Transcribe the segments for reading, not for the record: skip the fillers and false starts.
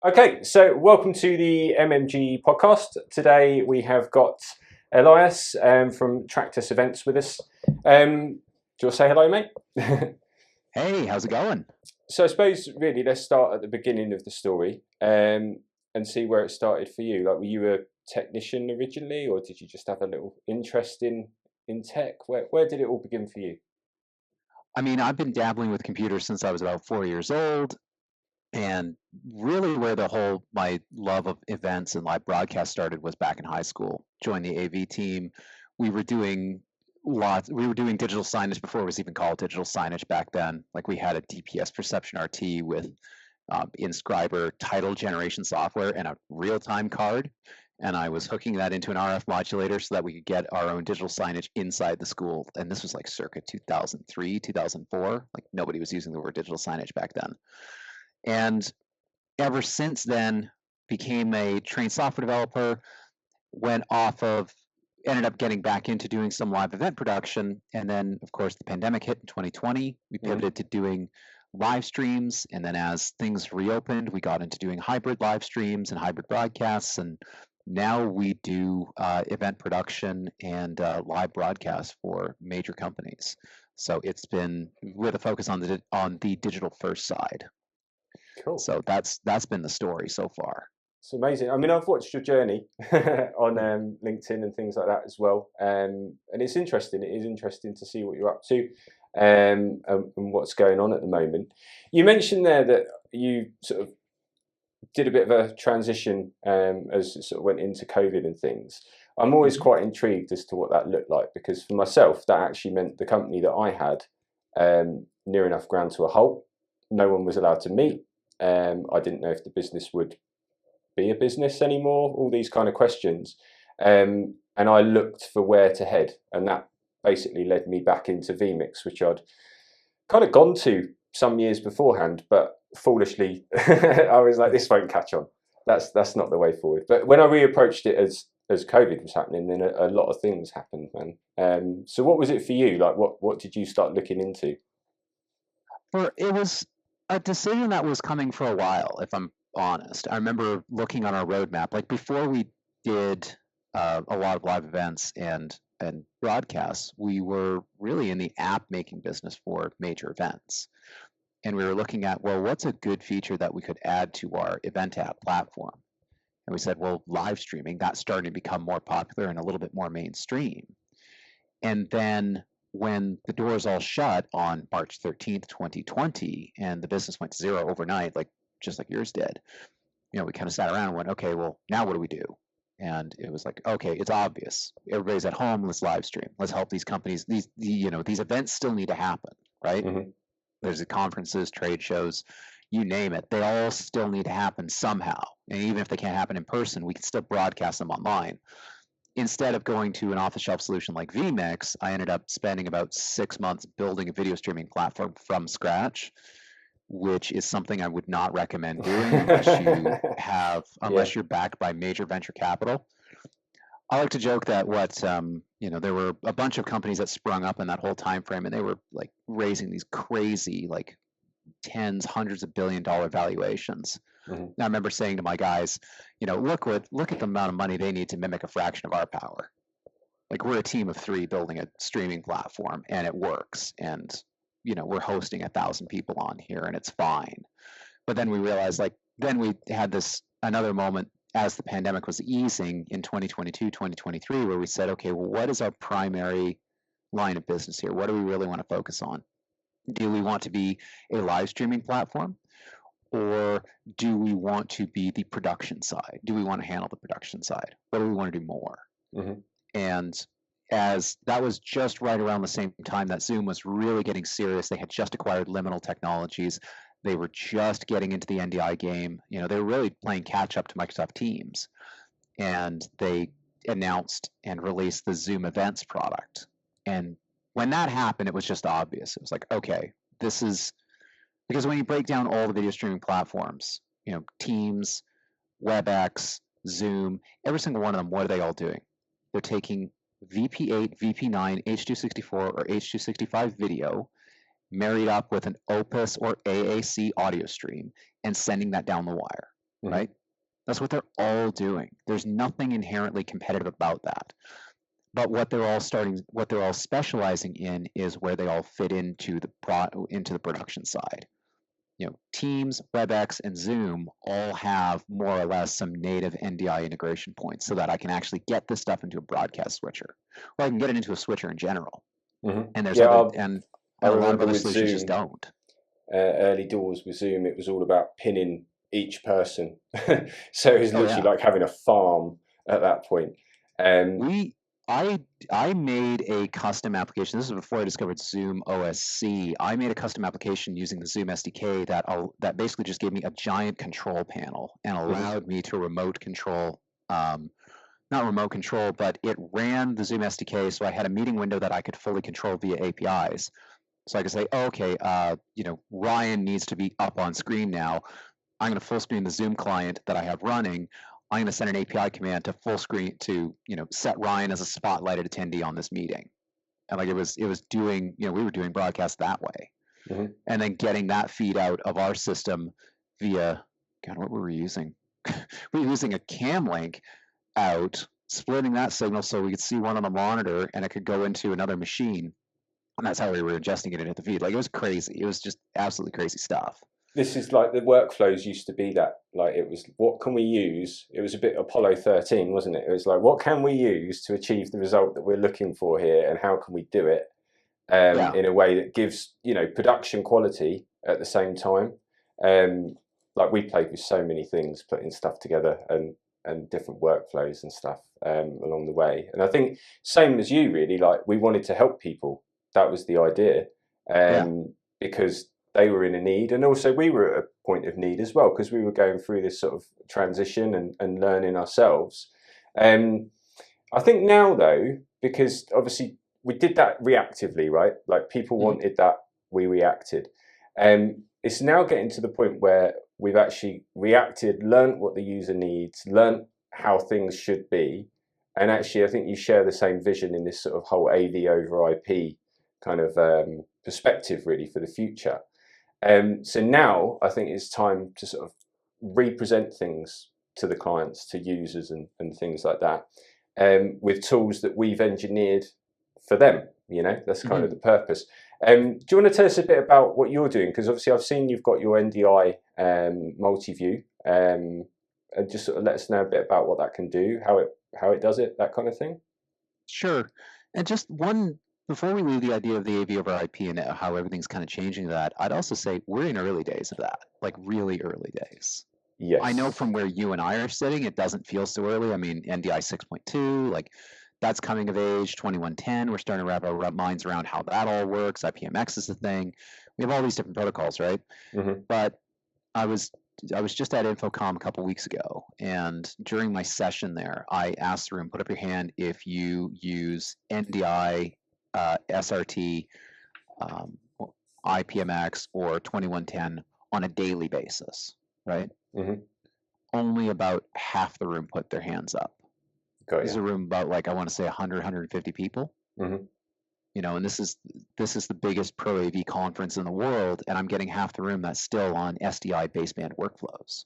Okay, so welcome to the MMG podcast. Today we have got Elias from Tractus Events with us. Do you want to say hello, mate? Hey, how's it going? So I suppose really let's start at the beginning of the story and see where it started for you. Like, were you a technician originally, or did you just have a little interest in tech? Where did it all begin for you? I mean, I've been dabbling with computers since I was about 4 years old, and really where my love of events and live broadcast started was back in high school. Joined the AV team. We were doing digital signage before it was even called digital signage back then. Like, we had a DPS Perception RT with inscriber title generation software and a real-time card. And I was hooking that into an RF modulator so that we could get our own digital signage inside the school. And this was like circa 2003, 2004. Like, nobody was using the word digital signage back then. And ever since then, became a trained software developer, ended up getting back into doing some live event production. And then, of course, the pandemic hit in 2020. We pivoted to doing live streams. And then as things reopened, we got into doing hybrid live streams and hybrid broadcasts. And now we do event production and live broadcasts for major companies. So it's been with a focus on the digital first side. Cool. So that's been the story so far. It's amazing. I mean, I've watched your journey on LinkedIn and things like that as well, and it's interesting. It is interesting to see what you're up to and what's going on at the moment. You mentioned there that you sort of did a bit of a transition as it sort of went into COVID and things. I'm always quite intrigued as to what that looked like, because for myself, that actually meant the company that I had near enough ground to a halt. No one was allowed to meet. I didn't know if the business would be a business anymore, all these kind of questions. And I looked for where to head. And that basically led me back into vMix, which I'd kind of gone to some years beforehand, but foolishly, I was like, this won't catch on. That's not the way forward. But when I reapproached it as COVID was happening, then a lot of things happened, man. So what was it for you? Like, what did you start looking into? Well, it was a decision that was coming for a while, if I'm honest. I remember looking on our roadmap, like before we did a lot of live events and broadcasts, we were really in the app making business for major events. And we were looking at, well, what's a good feature that we could add to our event app platform? And we said, well, live streaming, that's starting to become more popular and a little bit more mainstream. And then when the doors all shut on March 13th, 2020, and the business went to zero overnight, just like yours did, we kind of sat around and went, okay, well, now what do we do? And it was like, okay, it's obvious. Everybody's at home. Let's live stream. Let's help these companies. These events still need to happen, right? Mm-hmm. There's the conferences, trade shows, you name it. They all still need to happen somehow. And even if they can't happen in person, we can still broadcast them online. Instead of going to an off-the-shelf solution like vMix, I ended up spending about 6 months building a video streaming platform from scratch, which is something I would not recommend doing unless you're backed by major venture capital. I like to joke that there were a bunch of companies that sprung up in that whole time frame, and they were like raising these crazy, like tens, hundreds of $1 billion valuations. Mm-hmm. And I remember saying to my guys, look at the amount of money they need to mimic a fraction of our power. Like, we're a team of 3 building a streaming platform, and it works. And we're hosting 1,000 people on here, and it's fine. But then we realized, then we had another moment as the pandemic was easing in 2022, 2023, where we said, okay, well, what is our primary line of business here? What do we really want to focus on? Do we want to be a live streaming platform, or do we want to be the production side? Do we want to handle the production side? What do we want to do more? Mm-hmm. And as that was just right around the same time that Zoom was really getting serious, they had just acquired Liminal Technologies. They were just getting into the NDI game. They were really playing catch up to Microsoft Teams. And they announced and released the Zoom Events product. And when that happened, it was just obvious. It was like, okay, this is because when you break down all the video streaming platforms, Teams, WebEx, Zoom, every single one of them, what are they all doing? They're taking VP8, VP9, H.264, or H.265 video, married up with an Opus or AAC audio stream, and sending that down the wire. right? That's what they're all doing. There's nothing inherently competitive about that. But what they're all specializing in is where they all fit into the production side. Teams, WebEx, and Zoom all have more or less some native NDI integration points so that I can actually get this stuff into a broadcast switcher, or I can get it into a switcher in general. And there's I a lot of other with solutions Zoom, just don't. Early doors with Zoom, it was all about pinning each person. So it was literally like having a farm at that point. I made a custom application. This is before I discovered Zoom OSC. I made a custom application using the Zoom SDK that basically just gave me a giant control panel and allowed me to remote control, not remote control, but it ran the Zoom SDK. So I had a meeting window that I could fully control via APIs. So I could say, oh, okay, Ryan needs to be up on screen now. I'm going to full screen the Zoom client that I have running. I'm going to send an API command to full screen to, set Ryan as a spotlighted attendee on this meeting. And it was doing, we were doing broadcast that way. And then getting that feed out of our system via, God, what were we using? We were using a cam link out, splitting that signal so we could see one on the monitor and it could go into another machine. And that's how we were ingesting it into the feed. It was crazy. It was just absolutely crazy stuff. This is like the workflows used to be that, it was, what can we use? It was a bit Apollo 13, wasn't it? It was like, what can we use to achieve the result that we're looking for here, and how can we do it in a way that gives, production quality at the same time? We played with so many things, putting stuff together and different workflows and stuff along the way. And I think same as you, really, we wanted to help people. That was the idea, because they were in a need, and also we were at a point of need as well, because we were going through this sort of transition and learning ourselves. I think now, though, because obviously we did that reactively, right? People wanted that, we reacted. It's now getting to the point where we've actually reacted, learned what the user needs, learned how things should be. And actually, I think you share the same vision in this sort of whole AV over IP kind of perspective, really, for the future. So now I think it's time to sort of represent things to the clients, to users and things like that, with tools that we've engineered for them. That's kind of the purpose. Do you want to tell us a bit about what you're doing? Because obviously I've seen you've got your NDI multi-view, and just sort of let us know a bit about what that can do, how it does it, that kind of thing. Sure. And just one, before we leave the idea of the AV over IP and how everything's kind of changing that, I'd also say we're in early days of that, really early days. Yes. I know from where you and I are sitting, it doesn't feel so early. I mean, NDI 6.2, that's coming of age. 2110, we're starting to wrap our minds around how that all works. IPMX is the thing. We have all these different protocols, right? But I was just at InfoComm a couple weeks ago, and during my session there, I asked the room, put up your hand if you use NDI, SRT, IPMX, or 2110 on a daily basis, right? Only about half the room put their hands up. This is a room about I want to say 100, 150 people. And this is the biggest pro AV conference in the world, and I'm getting half the room that's still on SDI baseband workflows.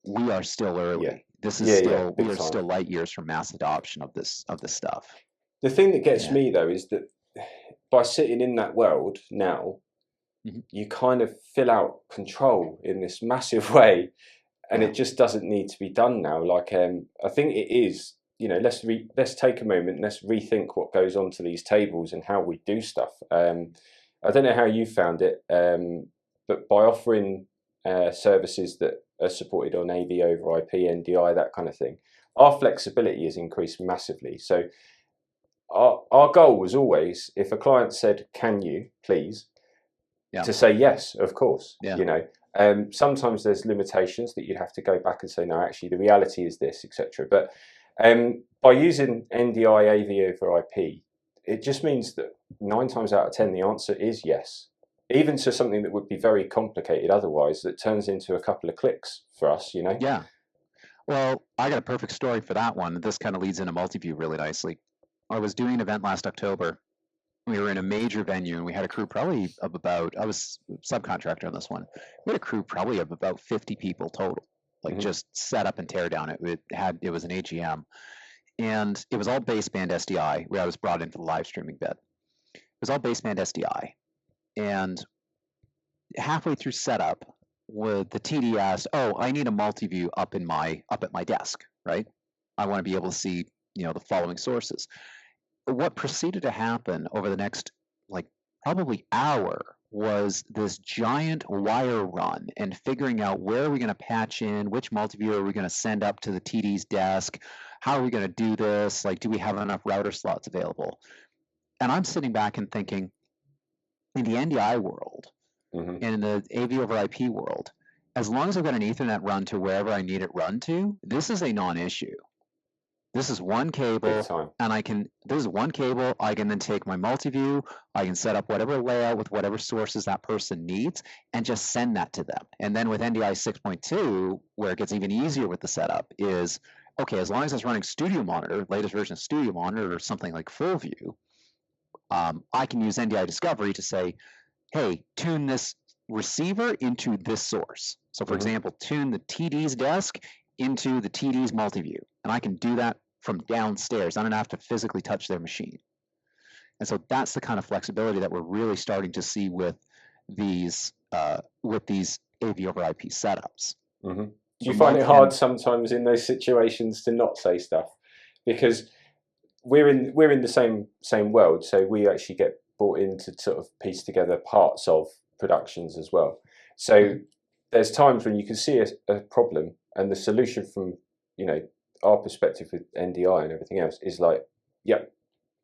We are still early. This is we are still light years from mass adoption of this stuff. The thing that gets me, though, is that by sitting in that world now, you kind of fill out control in this massive way, and it just doesn't need to be done now. I think it is, let's take a moment and let's rethink what goes on to these tables and how we do stuff. I don't know how you found it, but by offering services that are supported on AV over IP, NDI, that kind of thing, our flexibility has increased massively. So our goal was always, if a client said, "Can you please," to say yes, of course. Sometimes there's limitations that you'd have to go back and say, no, actually the reality is this, etc. But by using NDI AV over IP, it just means that 9 times out of 10 the answer is yes, even to something that would be very complicated otherwise, that turns into a couple of clicks for us. Yeah. Well, I got a perfect story for that one. This kind of leads into multi-view really nicely. I was doing an event last October. We were in a major venue, and we had a crew probably of about, I was subcontractor on this one. We had a crew probably of about 50 people total. like just set up and tear down. It was an AGM, and it was all baseband SDI, where I was brought in for the live streaming bit. It was all baseband SDI, and halfway through setup, the TD asked, "Oh, I need a multi-view up at my desk, right? I want to be able to see, the following sources." What proceeded to happen over the next, like, probably hour was this giant wire run and figuring out where are we going to patch in, which multi-view are we going to send up to the TD's desk, how are we going to do this, like, do we have enough router slots available? And I'm sitting back and thinking, in the NDI world, and in the AV over IP world, as long as I've got an Ethernet run to wherever I need it run to, this is a non-issue. This is one cable, and this is one cable. I can then take my multi-view, I can set up whatever layout with whatever sources that person needs, and just send that to them. And then with NDI 6.2, where it gets even easier with the setup, is, okay, as long as it's running Studio Monitor, latest version of Studio Monitor, or something like Full View, I can use NDI Discovery to say, hey, tune this receiver into this source. So for example, tune the TD's desk into the TD's multi-view. And I can do that from downstairs. I don't have to physically touch their machine. And so that's the kind of flexibility that we're really starting to see with these AV over IP setups. Do you find it hard sometimes in those situations to not say stuff? Because we're in the same world, so we actually get brought in to sort of piece together parts of productions as well. So there's times when you can see a problem, and the solution from our perspective with NDI and everything else is like, yep,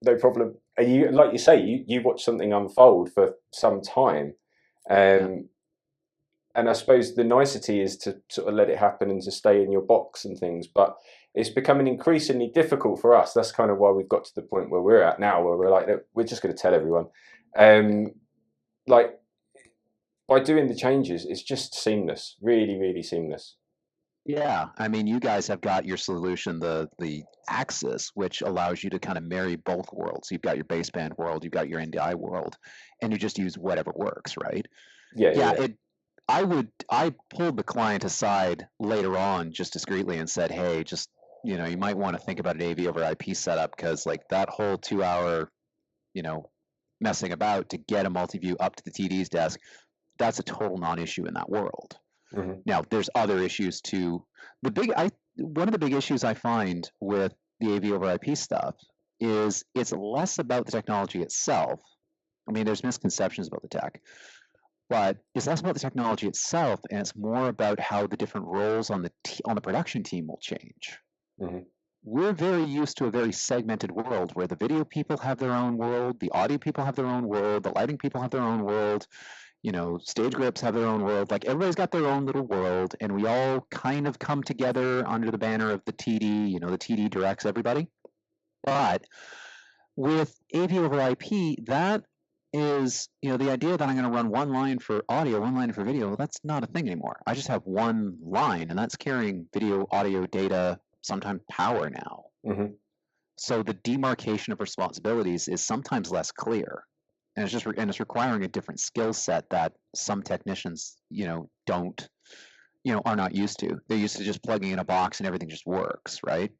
no problem. And you, like you say, you watch something unfold for some time, and I suppose the nicety is to sort of let it happen and to stay in your box and things, but it's becoming increasingly difficult for us. That's kind of why we've got to the point where we're at now, where we're like, we're just going to tell everyone. Like, by doing the changes, it's just seamless, really, really seamless. Yeah, I mean, you guys have got your solution, the Axis, which allows you to kind of marry both worlds. You've got your baseband world, you've got your NDI world, and you just use whatever works, right? Yeah. I pulled the client aside later on just discreetly and said, hey, just, you might want to think about an AV over IP setup, because like that whole 2-hour, messing about to get a multi-view up to the TD's desk, that's a total non-issue in that world. Now, there's other issues too. One of the big issues I find with the AV over IP stuff is it's less about the technology itself. I mean, there's misconceptions about the tech, but it's less about the technology itself, and it's more about how the different roles on the production team will change. We're very used to a very segmented world where the video people have their own world, the audio people have their own world, the lighting people have their own world. Stage grips have their own world. Like, everybody's got their own little world, and we all kind of come together under the banner of the TD. The TD directs everybody. But with AV over IP, that is, the idea that I'm going to run one line for audio, one line for video, well, that's not a thing anymore. I just have one line, and that's carrying video, audio, data, sometimes power now. So the demarcation of responsibilities is sometimes less clear. And it's requiring a different skill set that some technicians, don't, are not used to. They're used to just plugging in a box and everything just works, right?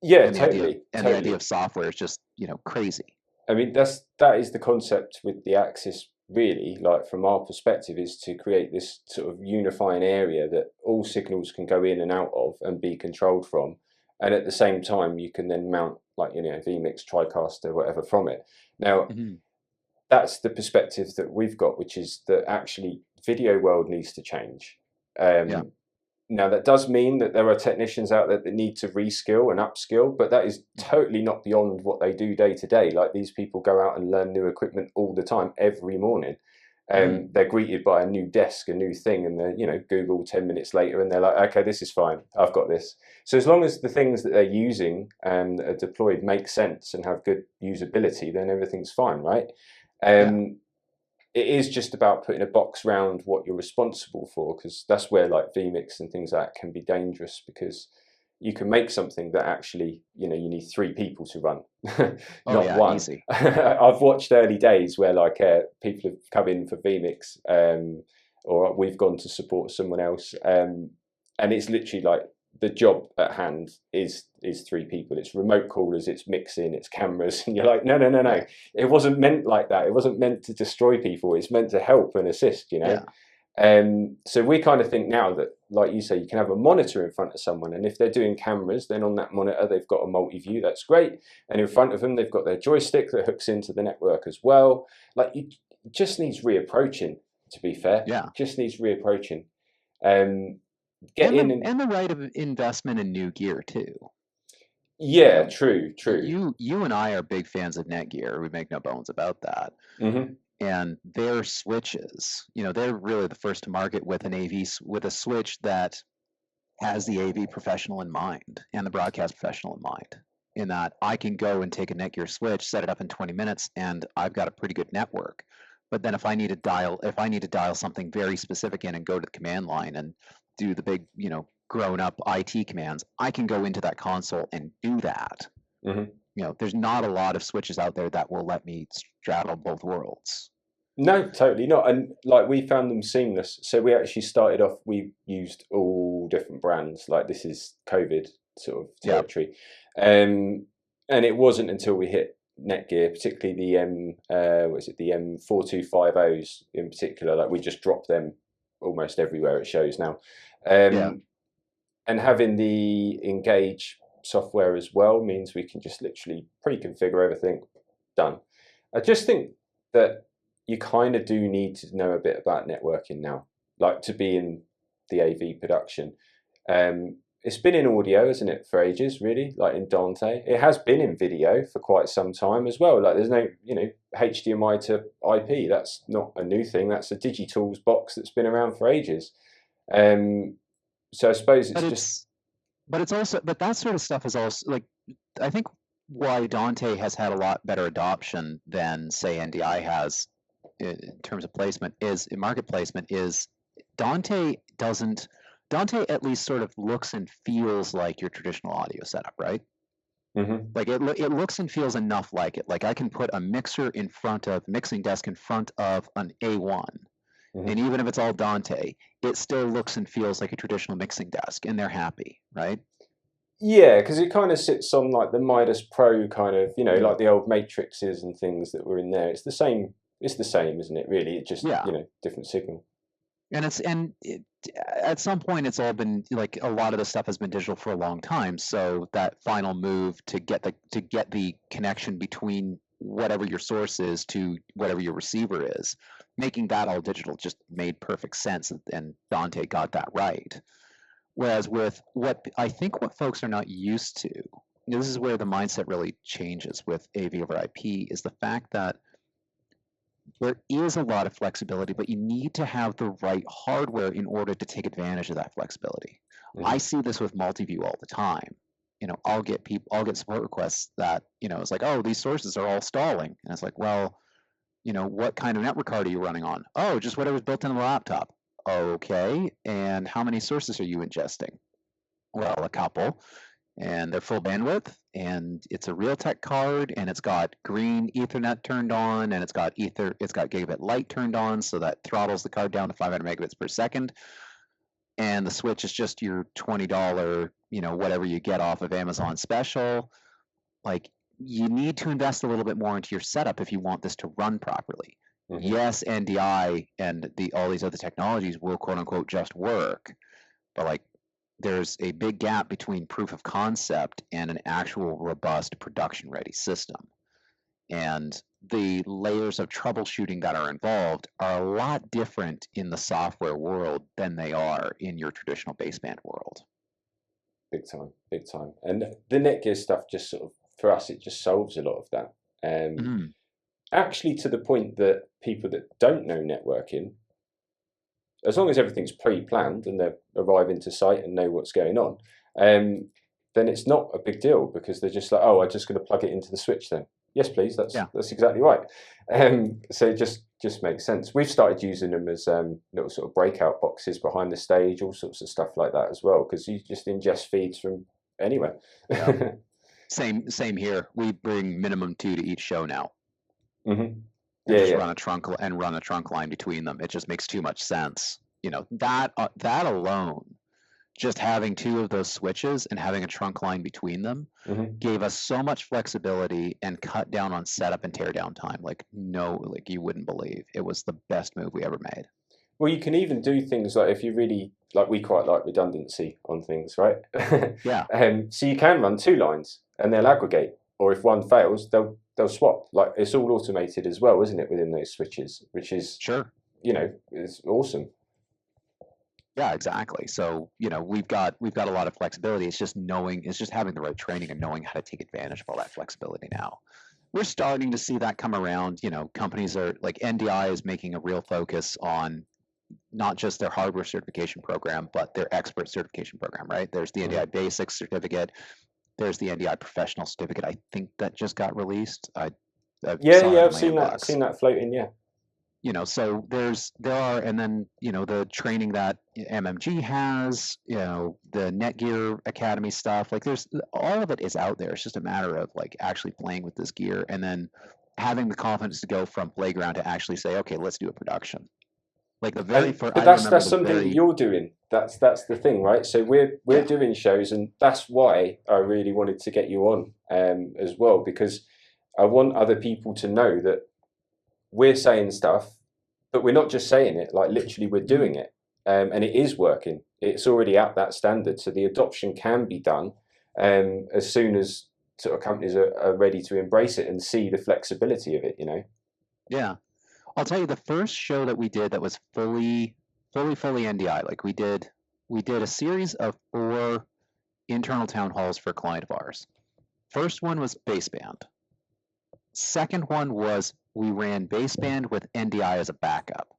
Yeah, totally. The idea of software is just, crazy. I mean, that is the concept with the Axis, really. Like, from our perspective, is to create this sort of unifying area that all signals can go in and out of and be controlled from, and at the same time you can then mount, like, vMix, TriCaster, whatever from it. Now. That's the perspective that we've got, which is that actually video world needs to change. Now, that does mean that there are technicians out there that need to reskill and upskill, but that is totally not beyond what they do day to day. Like, these people go out and learn new equipment all the time, every morning. They're greeted by a new desk, a new thing, and they're, Google 10 minutes later, and they're like, okay, this is fine. I've got this. So as long as the things that they're using that are deployed make sense and have good usability, then everything's fine, right? It is just about putting a box around what you're responsible for, because that's where, like, vMix and things like that can be dangerous, because you can make something that actually, you need 3 people to run, not one. Easy. I've watched early days where, like, people have come in for vMix, or we've gone to support someone else, and and it's literally like the job at hand is 3 people. It's remote callers, it's mixing, it's cameras, and you're like, no, it wasn't meant like that. It wasn't meant to destroy people. It's meant to help and assist, you know. So we kind of think now that, like you say, you can have a monitor in front of someone, and if they're doing cameras, then on that monitor they've got a multi-view. That's great, and in front of them they've got their joystick that hooks into the network as well. Like, it just needs reapproaching. To be fair, just needs reapproaching. And the right of investment in new gear too. Yeah, true. You and I are big fans of Netgear. We make no bones about that. And their switches, they're really the first to market with with a switch that has the AV professional in mind and the broadcast professional in mind. In that I can go and take a Netgear switch, set it up in 20 minutes, and I've got a pretty good network. But then if I need to dial something very specific in and go to the command line and do the big, grown up IT commands, I can go into that console and do that. There's not a lot of switches out there that will let me straddle both worlds. No, totally not. And like, we found them seamless. So we actually started off, we used all different brands. Like, this is COVID sort of territory. And it wasn't until we hit Netgear, particularly the the M4250s in particular, like we just dropped them almost everywhere it shows now. And having the Engage software as well means we can just literally pre-configure everything. Done. I just think that you kind of do need to know a bit about networking now, like to be in the AV production. It's been in audio, isn't it, for ages, really, like in Dante. It has been in video for quite some time as well. Like, there's no, HDMI to IP. That's not a new thing. That's a Digitools box that's been around for ages. So I suppose but that sort of stuff is also, like, I think why Dante has had a lot better adoption than, say, NDI has in terms of market placement is Dante at least sort of looks and feels like your traditional audio setup, right? Like, it looks and feels enough like it. Like, I can put a mixing desk in front of an A1, and even if it's all Dante, it still looks and feels like a traditional mixing desk, and they're happy, right? Yeah, because it kind of sits on like the Midas Pro kind of, like the old Matrixes and things that were in there. It's the same, isn't it? Really, it just different signal. And at some point, it's all been, like, a lot of the stuff has been digital for a long time. So that final move to get the connection between whatever your source is to whatever your receiver is, making that all digital just made perfect sense, and Dante got that right. Whereas with what folks are not used to, this is where the mindset really changes with AV over IP, is the fact that there is a lot of flexibility, but you need to have the right hardware in order to take advantage of that flexibility. I see this with multi-view all the time. I'll get support requests that, it's like, oh, these sources are all stalling. And it's like, well, what kind of network card are you running on? Oh, just whatever's built into the laptop. Okay, and how many sources are you ingesting? Well, a couple. And they're full bandwidth, and it's a Realtek card, and it's got green Ethernet turned on, and it's got gigabit light turned on, so that throttles the card down to 500 megabits per second. And the switch is just your $20, whatever you get off of Amazon special. Like, you need to invest a little bit more into your setup if you want this to run properly. Yes, NDI and all these other technologies will quote unquote just work, but like, there's a big gap between proof of concept and an actual robust production ready system. And the layers of troubleshooting that are involved are a lot different in the software world than they are in your traditional baseband world. Big time. And the Netgear stuff just sort of, for us, it just solves a lot of that. Actually, to the point that people that don't know networking, as long as everything's pre-planned and they're arriving to site and know what's going on, then it's not a big deal, because they're just like, oh, I'm just going to plug it into the switch then. Yes, please. That's exactly right. So it just makes sense. We've started using them as little sort of breakout boxes behind the stage, all sorts of stuff like that as well, because you just ingest feeds from anywhere. Same here. We bring minimum 2 to each show now. Run a trunk line between them. It just makes too much sense. That alone just having two of those switches and having a trunk line between them gave us so much flexibility and cut down on setup and tear down time. Like you wouldn't believe. It was the best move we ever made. Well, you can even do things like, if you really like, we quite like redundancy on things, right? Yeah. So you can run two lines and they'll aggregate, or if one fails, they'll swap. Like, it's all automated as well, isn't it, within those switches, which is, Sure. is awesome. Yeah, exactly. So, we've got a lot of flexibility. It's just having the right training and knowing how to take advantage of all that flexibility now. We're starting to see that come around. Companies are like, NDI is making a real focus on not just their hardware certification program, but their expert certification program, right? There's the NDI Basics certificate. There's the NDI Professional certificate. I think that just got released. I've seen that. I've seen that floating. Yeah. So there are, and then, the training that MMG has, the Netgear Academy stuff, like there's, all of it is out there. It's just a matter of like actually playing with this gear and then having the confidence to go from playground to actually say, okay, let's do a production. Like the very first, but that's something that you're doing. That's the thing, right? So we're doing shows, and that's why I really wanted to get you on as well, because I want other people to know that we're saying stuff, but we're not just saying it. Like, literally, we're doing it, and it is working. It's already at that standard, so the adoption can be done as soon as sort of companies are ready to embrace it and see the flexibility of it. Yeah. I'll tell you, the first show that we did that was fully NDI, like we did a series of 4 internal town halls for a client of ours. First one was baseband. Second one was we ran baseband with NDI as a backup.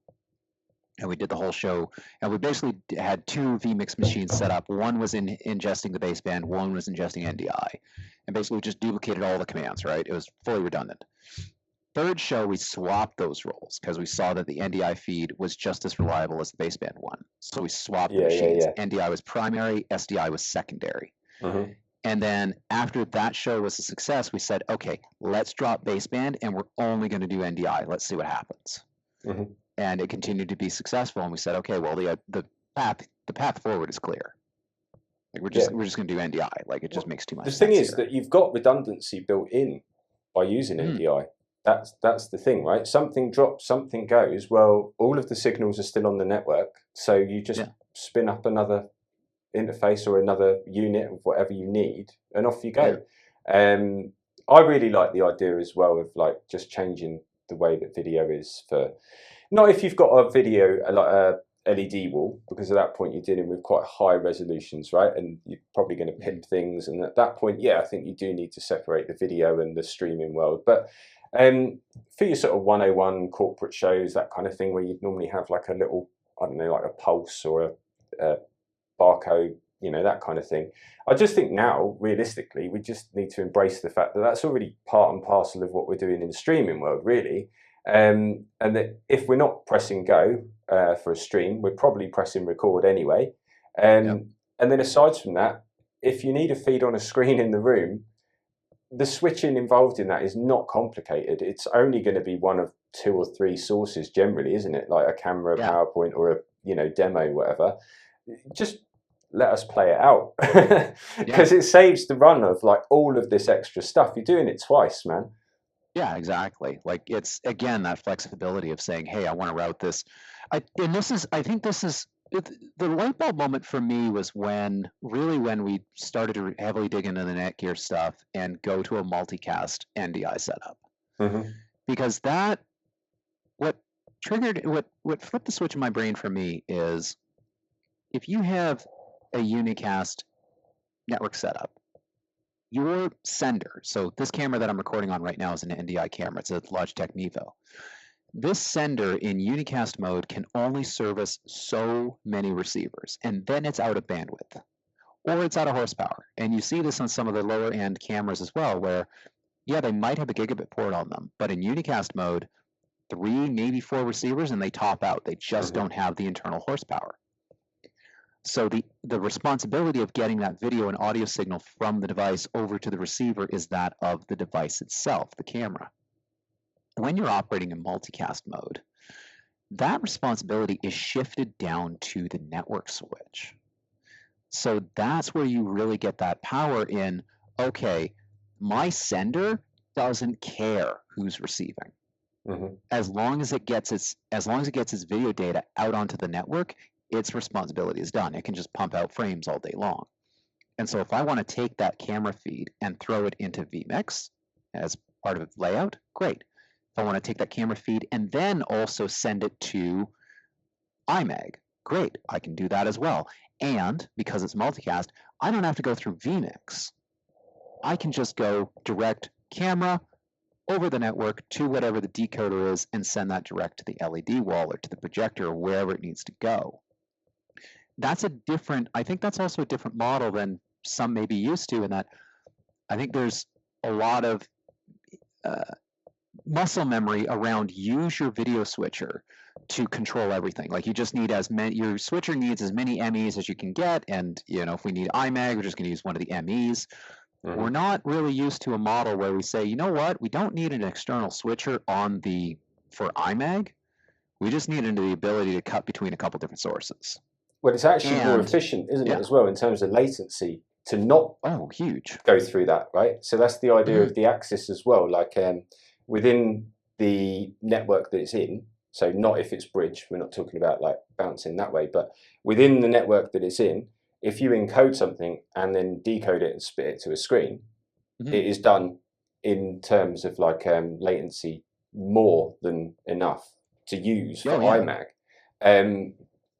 And we did the whole show, and we basically had 2 vMix machines set up. One was ingesting the baseband, one was ingesting NDI. And basically we just duplicated all the commands, right? It was fully redundant. Third show, we swapped those roles because we saw that the NDI feed was just as reliable as the baseband one. So we swapped the machines. NDI was primary, SDI was secondary. And then after that show was a success, we said, okay, let's drop baseband and we're only going to do NDI. Let's see what happens. And it continued to be successful. And we said, okay, well, the path forward is clear. Like we're just going to do NDI. Like it just makes too much sense. The thing is that you've got redundancy built in by using NDI. That's the thing, right? Something drops, something goes. Well, all of the signals are still on the network, so you just spin up another interface or another unit of whatever you need, and off you go. I really like the idea as well of like just changing the way that video is for, not if you've got a video like a LED wall, because at that point you're dealing with quite high resolutions, right? And you're probably going to pip things, and at that point, I think you do need to separate the video and the streaming world, but. For your sort of 101 corporate shows, that kind of thing, where you'd normally have like a little, I don't know, like a pulse or a barcode, that kind of thing. I just think now, realistically, we just need to embrace the fact that that's already part and parcel of what we're doing in the streaming world, really. And that if we're not pressing go for a stream, we're probably pressing record anyway. And then aside from that, if you need a feed on a screen in the room, the switching involved in that is not complicated. It's only going to be one of 2 or 3 sources generally, isn't it? Like a camera, PowerPoint, or a demo, whatever. Just let us play it out, because it saves the run of like all of this extra stuff. You're doing it twice, man. Yeah, exactly. Like it's again that flexibility of saying, "Hey, I want to route this." I think this is. The light bulb moment for me was when we started to heavily dig into the Netgear stuff and go to a multicast NDI setup. Because what flipped the switch in my brain for me is, if you have a unicast network setup, your sender, so this camera that I'm recording on right now is an NDI camera. It's a Logitech Mevo. This sender in unicast mode can only service so many receivers, and then it's out of bandwidth, or it's out of horsepower. And you see this on some of the lower end cameras as well, where, they might have a gigabit port on them, but in unicast mode, 3, maybe 4 receivers, and they top out. They just don't have the internal horsepower. So the responsibility of getting that video and audio signal from the device over to the receiver is that of the device itself, the camera. When you're operating in multicast mode, that responsibility is shifted down to the network switch. So that's where you really get that power in, okay, my sender doesn't care who's receiving. As long as it gets its video data out onto the network, its responsibility is done. It can just pump out frames all day long. And so if I want to take that camera feed and throw it into vMix as part of its layout, great. If I want to take that camera feed and then also send it to iMag, great. I can do that as well. And because it's multicast, I don't have to go through vMix. I can just go direct camera over the network to whatever the decoder is and send that direct to the LED wall or to the projector or wherever it needs to go. That's a different, I think that's also a different model than some may be used to, in that I think there's a lot of muscle memory around use your video switcher to control everything. Like you just need your switcher needs as many MEs as you can get, and if we need iMag, we're just going to use one of the MEs. We're not really used to a model where we say, you know what, we don't need an external switcher for iMag. We just need the ability to cut between a couple different sources. Well, it's actually more efficient, isn't it, as well, in terms of latency, to not huge go through that, right? So that's the idea of the axis as well. Like within the network that it's in, so not if it's bridge, we're not talking about like bouncing that way, but within the network that it's in, if you encode something and then decode it and spit it to a screen, it is done in terms of like latency more than enough to use for iMag.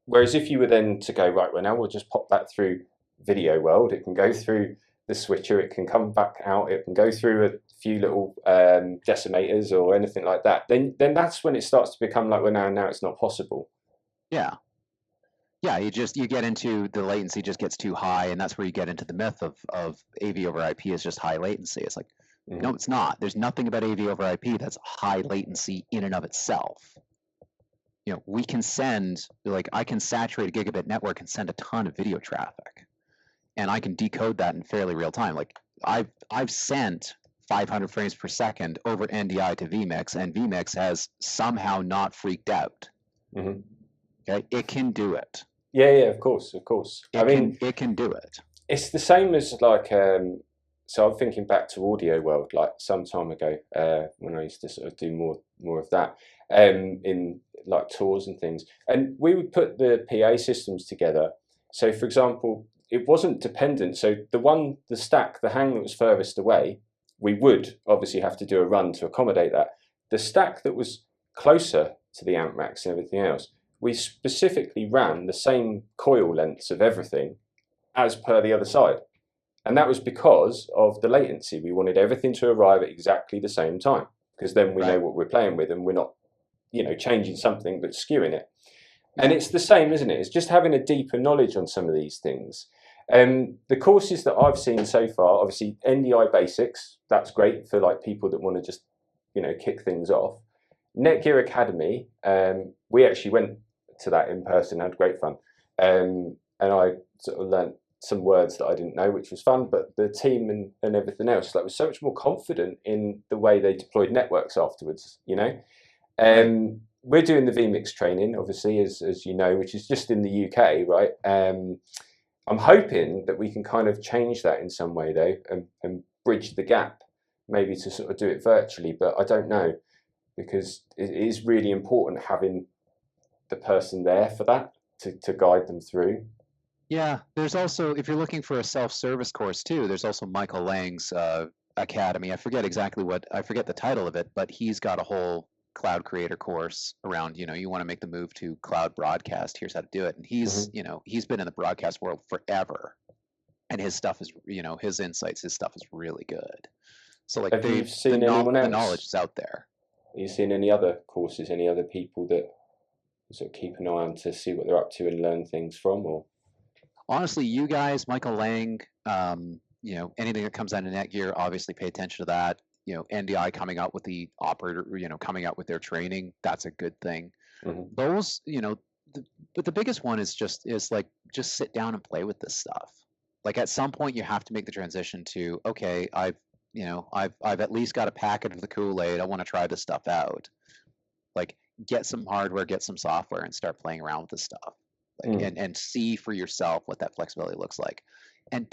Whereas if you were then to go, right, well, now we'll just pop that through Video World, it can go through the switcher, it can come back out, it can go through a few little decimators or anything like that, then that's when it starts to become like, well, now it's not possible. Yeah, you get into the latency just gets too high, and that's where you get into the myth of AV over IP is just high latency. It's like, no, it's not. There's nothing about AV over IP that's high latency in and of itself. We can send, like, I can saturate a gigabit network and send a ton of video traffic, and I can decode that in fairly real time. Like I've sent 500 frames per second over NDI to vMix, and vMix has somehow not freaked out. Okay, it can do it. Yeah, of course. It can do it. It's the same as like, so I'm thinking back to Audio World, like some time ago, when I used to sort of do more of that, in like tours and things, and we would put the PA systems together. So, for example, it wasn't dependent. So the hang that was furthest away, we would obviously have to do a run to accommodate that. The stack that was closer to the amp racks and everything else, we specifically ran the same coil lengths of everything as per the other side. And that was because of the latency. We wanted everything to arrive at exactly the same time, because then we know what we're playing with and we're not, changing something but skewing it. And it's the same, isn't it? It's just having a deeper knowledge on some of these things. The courses that I've seen so far, obviously NDI basics, that's great for like people that want to just, kick things off. Netgear Academy, we actually went to that in person, had great fun. And I sort of learnt some words that I didn't know, which was fun, but the team and everything else, like, was so much more confident in the way they deployed networks afterwards, We're doing the vMix training, obviously, as you know, which is just in the UK, right? I'm hoping that we can kind of change that in some way, though, and bridge the gap, maybe to sort of do it virtually, but I don't know, because it is really important having the person there for that, to guide them through. Yeah, there's also, if you're looking for a self-service course too, there's also Michael Lang's Academy. I forget the title of it, but he's got a whole cloud creator course around, you want to make the move to cloud broadcast, here's how to do it. And he's, he's been in the broadcast world forever, and his stuff is, his insights, his stuff is really good. So like, have you seen anyone else? The knowledge is out there. Have you seen any other courses, any other people that sort of keep an eye on to see what they're up to and learn things from? Or honestly, you guys, Michael Lang, anything that comes out of Netgear, obviously pay attention to that. NDI coming out with the operator, coming out with their training, that's a good thing. Those, but the biggest one is just sit down and play with this stuff. Like, at some point you have to make the transition to, okay, I've at least got a packet of the Kool-Aid. I want to try this stuff out. Like, get some hardware, get some software, and start playing around with this stuff. like, and see for yourself what that flexibility looks like. And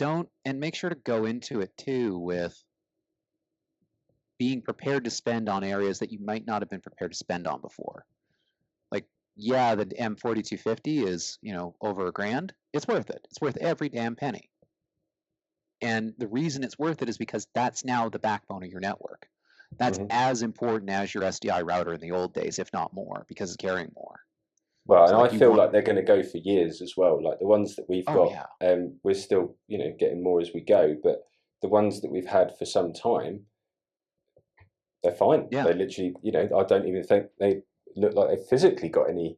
make sure to go into it too with being prepared to spend on areas that you might not have been prepared to spend on before. Like, yeah, the M4250 is, over $1,000. It's worth it. It's worth every damn penny. And the reason it's worth it is because that's now the backbone of your network. That's as important as your SDI router in the old days, if not more, because it's carrying more. Well, so, and I feel like they're going to go for years as well. Like the ones that we've got, we're still, getting more as we go. But the ones that we've had for some time, they're fine. Yeah. They literally, I don't even think they look like they've physically got any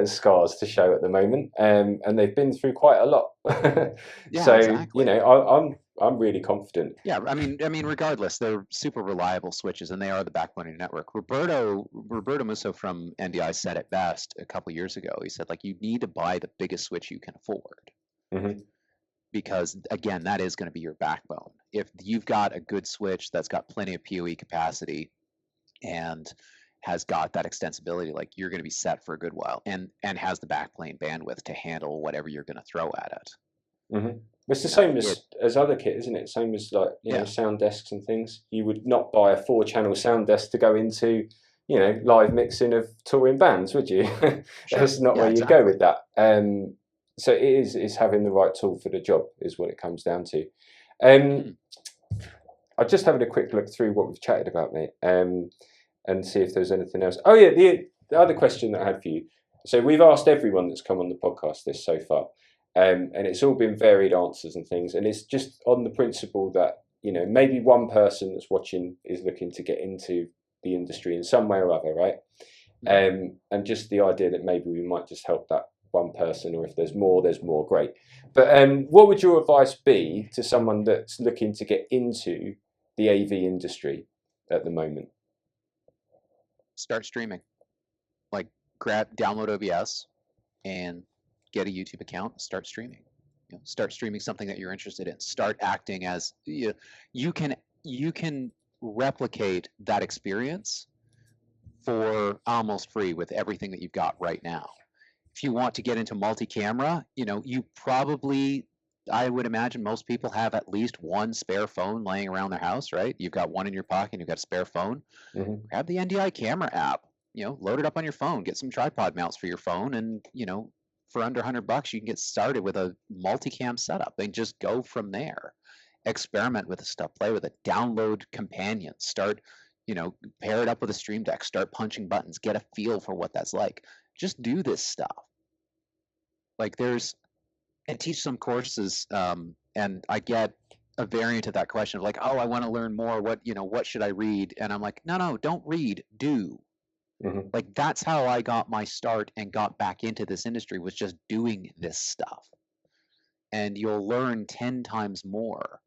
scars to show at the moment. And they've been through quite a lot. So, exactly. I'm really confident. Yeah, I mean, regardless, they're super reliable switches, and they are the backbone of your network. Roberto Musso from NDI said it best a couple years ago. He said, like, you need to buy the biggest switch you can afford, because again, that is going to be your backbone. If you've got a good switch that's got plenty of PoE capacity and has got that extensibility, like, you're going to be set for a good while, and has the backplane bandwidth to handle whatever you're going to throw at it. It's the same as other kit, isn't it? Same as like sound desks and things. You would not buy a 4-channel sound desk to go into live mixing of touring bands, would you? That's not where you go with that. So it's having the right tool for the job is what it comes down to. I'm just having a quick look through what we've chatted about, mate, and see if there's anything else. Oh yeah, the other question that I had for you. So we've asked everyone that's come on the podcast this so far. And it's all been varied answers and things, and it's just on the principle that maybe one person that's watching is looking to get into the industry in some way or other, right? And just the idea that maybe we might just help that one person, or if there's more, great. But what would your advice be to someone that's looking to get into the AV industry at the moment? Start streaming, like download OBS and get a YouTube account, start streaming. Start streaming something that you're interested in. Start acting as you can replicate that experience for almost free with everything that you've got right now. If you want to get into multi-camera, you probably, I would imagine most people have at least one spare phone laying around their house, right? You've got one in your pocket, you've got a spare phone. Grab the NDI camera app, load it up on your phone, get some tripod mounts for your phone, and for under $100, you can get started with a multicam setup and just go from there. Experiment with the stuff, play with it, download companions, start, pair it up with a Stream Deck, start punching buttons, get a feel for what that's like. Just do this stuff. Like and teach some courses, and I get a variant of that question of like, oh, I want to learn more. What should I read? And I'm like, no, don't read, do. Like, that's how I got my start and got back into this industry, was just doing this stuff. And you'll learn 10 times more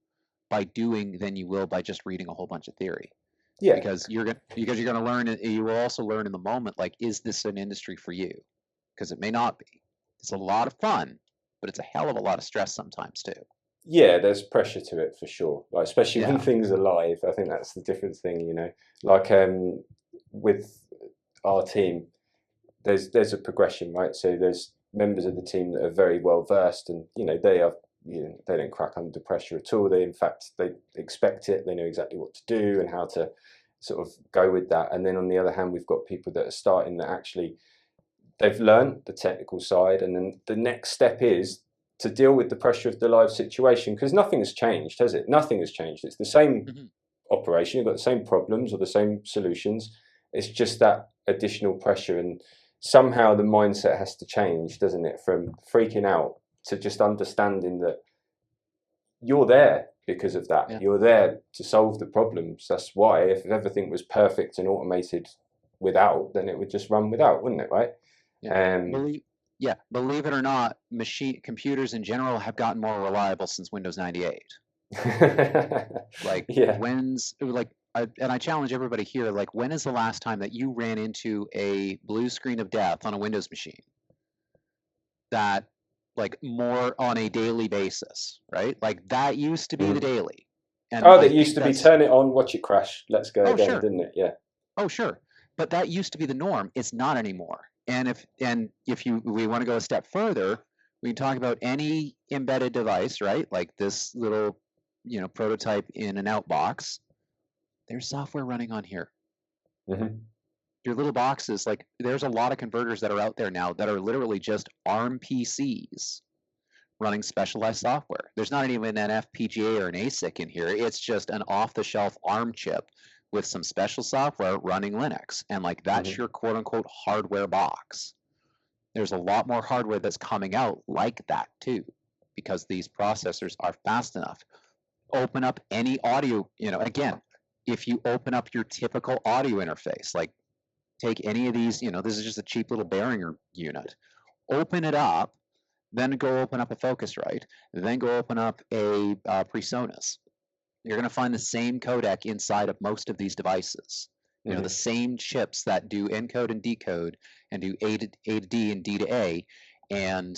by doing than you will by just reading a whole bunch of theory. Yeah. Because you're going to learn, you will also learn in the moment, like, is this an industry for you? Because it may not be. It's a lot of fun, but it's a hell of a lot of stress sometimes too. Yeah, there's pressure to it for sure. Like, especially when things are live. I think that's the different thing, Like with our team, there's a progression, right? So there's members of the team that are very well versed, and they don't crack under pressure at all. They expect it. They know exactly what to do and how to sort of go with that. And then on the other hand, we've got people that are starting that actually they've learned the technical side, and then the next step is to deal with the pressure of the live situation, because nothing has changed, has it? Nothing has changed. It's the same operation. You've got the same problems or the same solutions. It's just that additional pressure, and somehow the mindset has to change, doesn't it? From freaking out to just understanding that you're there because of that. You're there to solve the problems. That's why if everything was perfect and automated without, then it would just run without, wouldn't it? Right? Believe it or not, computers in general have gotten more reliable since Windows 98. And I challenge everybody here, like, when is the last time that you ran into a blue screen of death on a Windows machine that, like, more on a daily basis, right? Like, that used to be the daily. And that used to be turn it on, watch it crash, let's go again, didn't it? Yeah. Oh, sure. But that used to be the norm. It's not anymore. And if we want to go a step further, we can talk about any embedded device, right? Like this little, prototype in an out box. There's software running on here. Mm-hmm. Your little boxes, like there's a lot of converters that are out there now that are literally just ARM PCs running specialized software. There's not even an FPGA or an ASIC in here. It's just an off-the-shelf ARM chip with some special software running Linux. And like that's your quote unquote hardware box. There's a lot more hardware that's coming out like that too, because these processors are fast enough. Open up any audio, again, if you open up your typical audio interface, like take any of these, this is just a cheap little Behringer unit, open it up, then go open up a Focusrite, then go open up a PreSonus. You're going to find the same codec inside of most of these devices. The same chips that do encode and decode and do A to D and D to A, and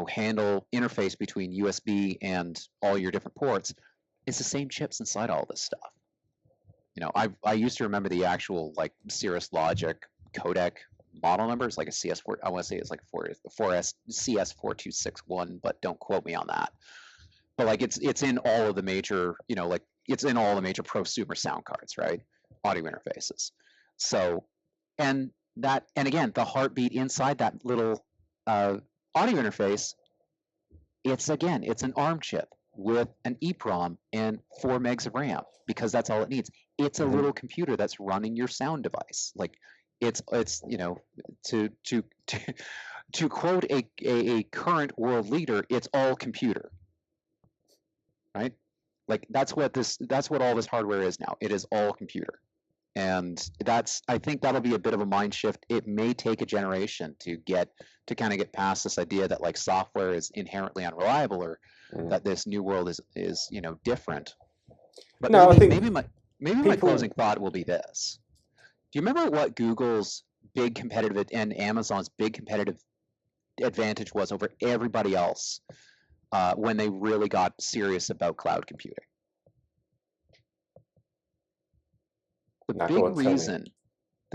handle interface between USB and all your different ports. It's the same chips inside all this stuff. I used to remember the actual like Cirrus Logic codec model numbers, like a CS4. I want to say it's like 4S CS4261, but don't quote me on that. But like it's in all of the major, it's in all the major prosumer sound cards, right? Audio interfaces. So, and again, the heartbeat inside that little audio interface, it's an ARM chip with an EEPROM and 4 megs of RAM, because that's all it needs. It's a little computer that's running your sound device. Like it's to quote a current world leader, it's all computer, right? Like that's what all this hardware is now. It is all computer. And I think that'll be a bit of a mind shift. It may take a generation to kind of get past this idea that like software is inherently unreliable, or that this new world is different. But no, I think my closing thought will be this. Do you remember what Google's big competitive and Amazon's big competitive advantage was over everybody else when they really got serious about cloud computing? The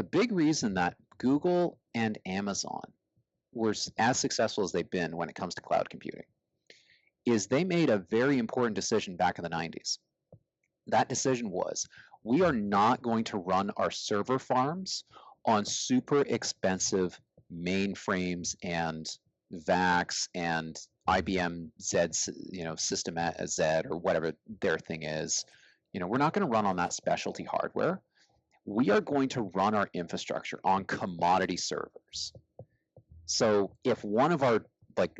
big reason that Google and Amazon were as successful as they've been when it comes to cloud computing is they made a very important decision back in the 90s. That decision was, we are not going to run our server farms on super expensive mainframes and VAX and IBM Z, System Z or whatever their thing is. We're not going to run on that specialty hardware. We are going to run our infrastructure on commodity servers. So if one of our,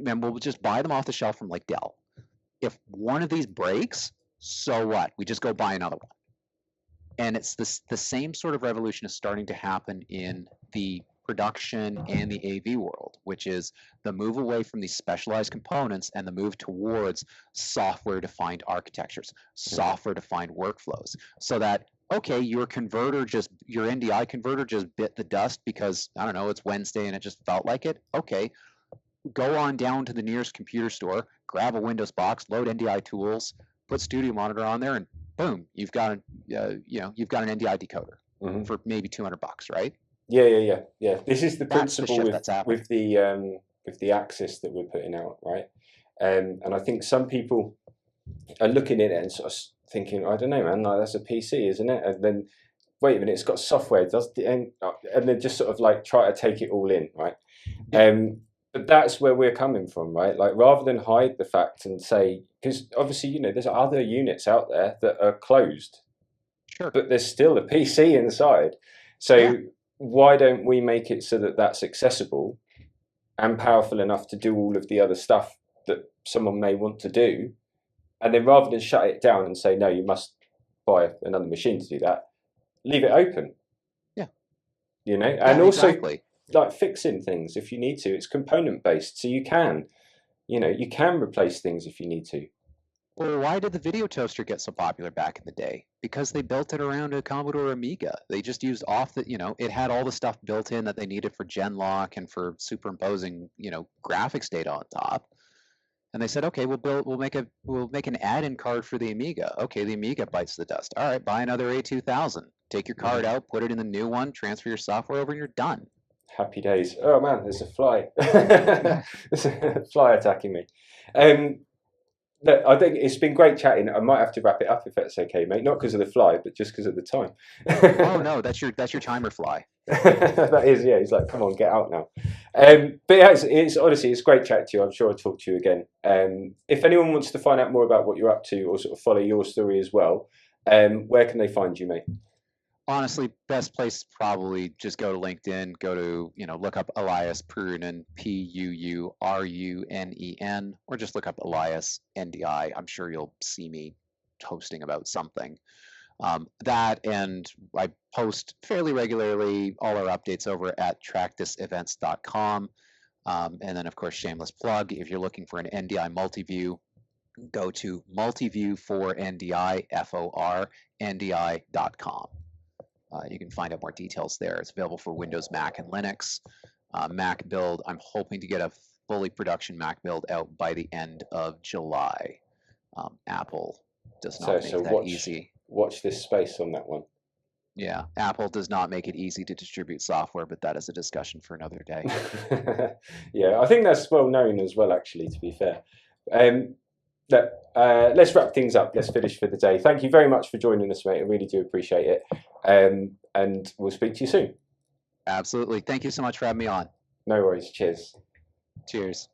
and we'll just buy them off the shelf from like Dell. If one of these breaks, so what? We just go buy another one. And it's the same sort of revolution is starting to happen in the production and the AV world, which is the move away from these specialized components and the move towards software-defined architectures, software-defined workflows, so that, okay, your NDI converter just bit the dust because, I don't know, it's Wednesday and it just felt like it. Okay, go on down to the nearest computer store, grab a Windows box, load NDI tools, put Studio Monitor on there, and boom, you've got an NDI decoder for maybe $200, right? Yeah. This is the principle with the Axis that we're putting out, right? And I think some people are looking at it and sort of thinking, I don't know, man, like that's a PC, isn't it? And then wait a minute, it's got software, and then just sort of like try to take it all in, right? But that's where we're coming from, right? Like rather than hide the fact and say, because obviously, there's other units out there that are closed, sure, but there's still a PC inside. So why don't we make it so that that's accessible and powerful enough to do all of the other stuff that someone may want to do? And then rather than shut it down and say, no, you must buy another machine to do that, leave it open. Yeah. And also like fixing things if you need to. It's component based, so you can replace things if you need to. Well, why did the video toaster get so popular back in the day? Because they built it around a Commodore Amiga. They just used it had all the stuff built in that they needed for Genlock and for superimposing, graphics data on top. And they said, okay, we'll make an add-in card for the Amiga. Okay, the Amiga bites the dust. All right, buy another A2000. Take your card out, put it in the new one, transfer your software over, and you're done. Happy days. Oh man, there's a fly. There's a fly attacking me. Look, I think it's been great chatting. I might have to wrap it up if that's okay, mate. Not because of the fly, but just because of the time. Oh no, that's your timer fly. That is, yeah. He's like, come on, get out now. But yeah, it's honestly, it's great chatting to you. I'm sure I'll talk to you again. If anyone wants to find out more about what you're up to or sort of follow your story as well, where can they find you, mate? Honestly, best place probably just go to LinkedIn, go to, look up Elias Puurunen, Puurunen, or just look up Elias NDI. I'm sure you'll see me posting about something. That, and I post fairly regularly all our updates over at tractusevents.com. And then, of course, shameless plug, if you're looking for an NDI multi-view, go to multiview for NDI, FOR, NDI.com. You can find out more details there. It's available for Windows, Mac, and Linux. Mac build, I'm hoping to get a fully production Mac build out by the end of July. Apple does not make that easy. Watch this space on that one. Yeah, Apple does not make it easy to distribute software, but that is a discussion for another day. Yeah, I think that's well known as well, actually, to be fair. Let's wrap things up. Let's finish for the day. Thank you very much for joining us, mate. I really do appreciate it. And we'll speak to you soon. Absolutely. Thank you so much for having me on. No worries. Cheers. Cheers.